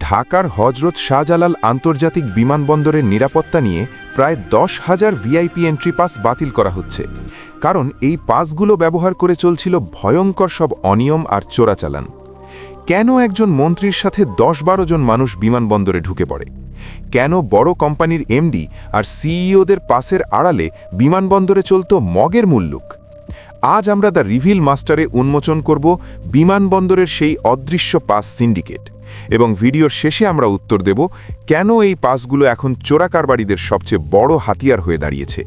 ঢাকার হজরত শাহজালাল আন্তর্জাতিক বিমানবন্দরের নিরাপত্তা নিয়ে প্রায় 10,000 ভিআইপি এন্ট্রি পাস বাতিল করা হচ্ছে, কারণ এই পাসগুলো ব্যবহার করে চলছিল ভয়ঙ্কর সব অনিয়ম আর চোরাচালান। কেন একজন মন্ত্রীর সাথে 10-12 জন মানুষ বিমানবন্দরে ঢুকে পড়ে? কেন বড় কোম্পানির এমডি আর সিইওদের পাসের আড়ালে বিমানবন্দরে চলত মগের মুল্লুক? আজ আমরা দ্য রিভিল মাস্টারে উন্মোচন করব বিমানবন্দরের সেই অদৃশ্য পাস সিন্ডিকেট, এবং ভিডিওর শেষে আমরা উত্তর দেব কেন এই পাসগুলো এখন চোরাকারবারিদের সবচেয়ে বড় হাতিয়ার হয়ে দাঁড়িয়েছে।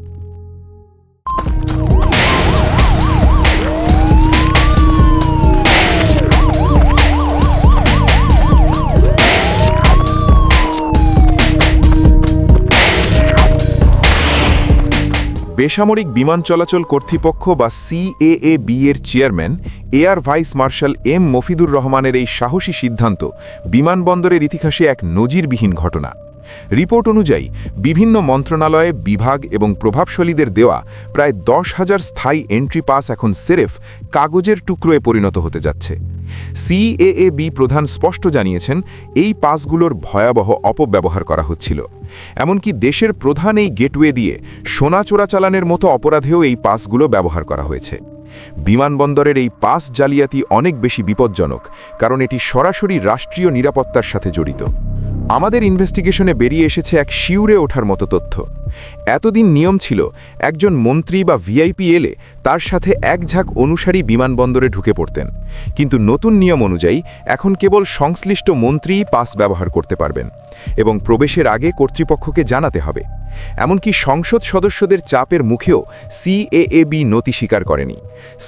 বেসামরিক বিমান চলাচল কর্তৃপক্ষ বা সিএএবি এর chairman air vice marshal M Mofidur রহমানের এই সাহসী সিদ্ধান্ত বিমানবন্দরের ইতিহাসে এক নজিরবিহীন ঘটনা। রিপোর্ট অনুযায়ী বিভিন্ন মন্ত্রণালয়ে, বিভাগ এবং প্রভাবশালীদের দেওয়া প্রায় 10,000 স্থায়ী এন্ট্রি পাস এখন সেরেফ কাগজের টুকরোয় পরিণত হতে যাচ্ছে। সিএএবি প্রধান স্পষ্ট জানিয়েছেন, এই পাসগুলোর ভয়াবহ অপব্যবহার করা হচ্ছিল। এমনকি দেশের প্রধান এই গেটওয়ে দিয়ে সোনা চোরাচালানের মতো অপরাধেও এই পাসগুলো ব্যবহার করা হয়েছে। বিমানবন্দরের এই পাস জালিয়াতি অনেক বেশি বিপজ্জনক, কারণ এটি সরাসরি রাষ্ট্রীয় নিরাপত্তার সাথে জড়িত। আমাদের ইনভেস্টিগেশনে বেরিয়ে এসেছে এক শিউরে ওঠার মতো তথ্য। এতদিন নিয়ম ছিল, একজন মন্ত্রী বা ভিআইপি এলে তার সাথে এক ঝাঁক অনুসারী বিমানবন্দরে ঢুকে পড়তেন, কিন্তু নতুন নিয়ম অনুযায়ী এখন কেবল সংশ্লিষ্ট মন্ত্রীই পাস ব্যবহার করতে পারবেন, এবং প্রবেশের আগে কর্তৃপক্ষকে জানাতে হবে। এমনকি সংসদ সদস্যদের চাপের মুখেও সিএএবি নতি স্বীকার করেনি।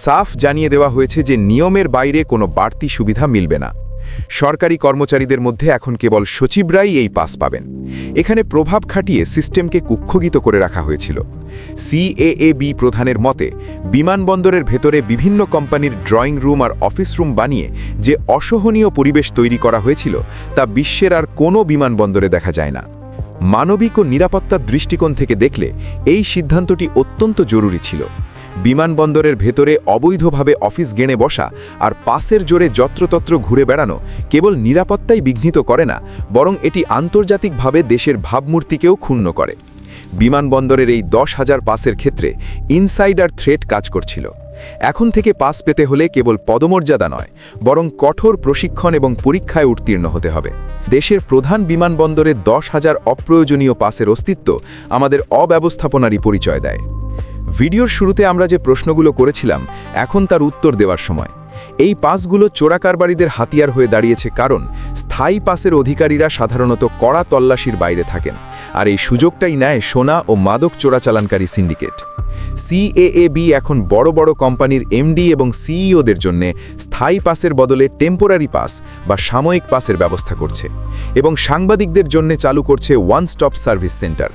সাফ জানিয়ে দেওয়া হয়েছে যে নিয়মের বাইরে কোনো বাড়তি সুবিধা মিলবে না। সরকারি কর্মচারীদের মধ্যে এখন কেবল সচিবরাই এই পাস পাবেন। এখানে প্রভাব খাটিয়ে সিস্টেমকে কুক্ষিগত করে রাখা হয়েছিল। সিএএবি প্রধানের মতে, বিমানবন্দরের ভেতরে বিভিন্ন কোম্পানির ড্রয়িং রুম আর অফিস রুম বানিয়ে যে অসহনীয় পরিবেশ তৈরি করা হয়েছিল, তা বিশ্বের আর কোনো বিমানবন্দরে দেখা যায় না। মানবিক ও নিরাপত্তার দৃষ্টিকোণ থেকে দেখলে এই সিদ্ধান্তটি অত্যন্ত জরুরি ছিল। বিমানবন্দরের ভেতরে অবৈধভাবে অফিস গেণে বসা আর পাসের জোরে যত্রতত্র ঘুরে বেড়ানো কেবল নিরাপত্তাই বিঘ্নিত করে না, বরং এটি আন্তর্জাতিকভাবে দেশের ভাবমূর্তিকেও ক্ষুণ্ণ করে। বিমানবন্দরের এই 10,000 পাসের ক্ষেত্রে ইনসাইডার থ্রেট কাজ করছিল। এখন থেকে পাস পেতে হলে কেবল পদমর্যাদা নয়, বরং কঠোর প্রশিক্ষণ এবং পরীক্ষায় উত্তীর্ণ হতে হবে। দেশের প্রধান বিমানবন্দরে 10,000 অপ্রয়োজনীয় পাসের অস্তিত্ব আমাদের অব্যবস্থাপনারই পরিচয় দেয়। ভিডিওর শুরুতে আমরা যে প্রশ্নগুলো করেছিলাম, এখন তার উত্তর দেওয়ার সময়। এই পাসগুলো চোরাকারবারিদের হাতিয়ার হয়ে দাঁড়িয়েছে, কারণ স্থায়ী পাসের অধিকারীরা সাধারণত কড়া তল্লাশির বাইরে থাকেন, আর এই সুযোগটাই নেয় সোনা ও মাদক চোরাচালানকারী সিন্ডিকেট। সিএএবি এখন বড় বড় কোম্পানির এমডি এবং সিইওদের জন্য স্থায়ী পাসের বদলে টেম্পোরারি পাস বা সাময়িক পাসের ব্যবস্থা করছে, এবং সাংবাদিকদের জন্য চালু করছে ওয়ান স্টপ সার্ভিস সেন্টার।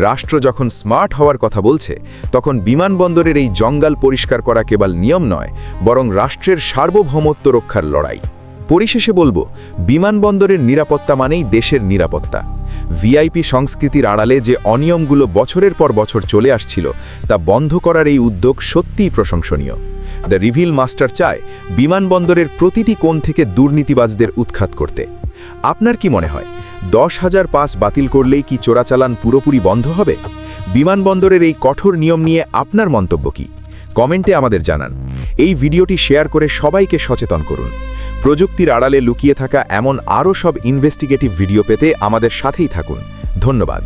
রাষ্ট্র যখন স্মার্ট হওয়ার কথা বলছে, তখন বিমানবন্দরের এই জঞ্জাল পরিষ্কার করা কেবল নিয়ম নয়, বরং রাষ্ট্রের সার্বভৌমত্ব রক্ষার লড়াই। পরিশেষে বলবো, বিমানবন্দরের নিরাপত্তা মানেই দেশের নিরাপত্তা। ভিআইপি সংস্কৃতির আড়ালে যে অনিয়মগুলো বছরের পর বছর চলে আসছিল, তা বন্ধ করার এই উদ্যোগ সত্যিই প্রশংসনীয়। দ্য রিভিল মাস্টার চায় বিমানবন্দরের প্রতিটি কোণ থেকে দুর্নীতিবাজদের উৎখাত করতে। আপনার কি মনে হয়, 10,000 পাস বাতিল করলেই কি চোরাচালান পুরোপুরি বন্ধ হবে? বিমানবন্দরের এই কঠোর নিয়ম নিয়ে আপনার মন্তব্য কি? কমেন্টে আমাদের জানান। এই ভিডিওটি শেয়ার করে সবাইকে সচেতন করুন। প্রযুক্তির আড়ালে লুকিয়ে থাকা এমন আরও সব ইনভেস্টিগেটিভ ভিডিও পেতে আমাদের সাথেই থাকুন। ধন্যবাদ।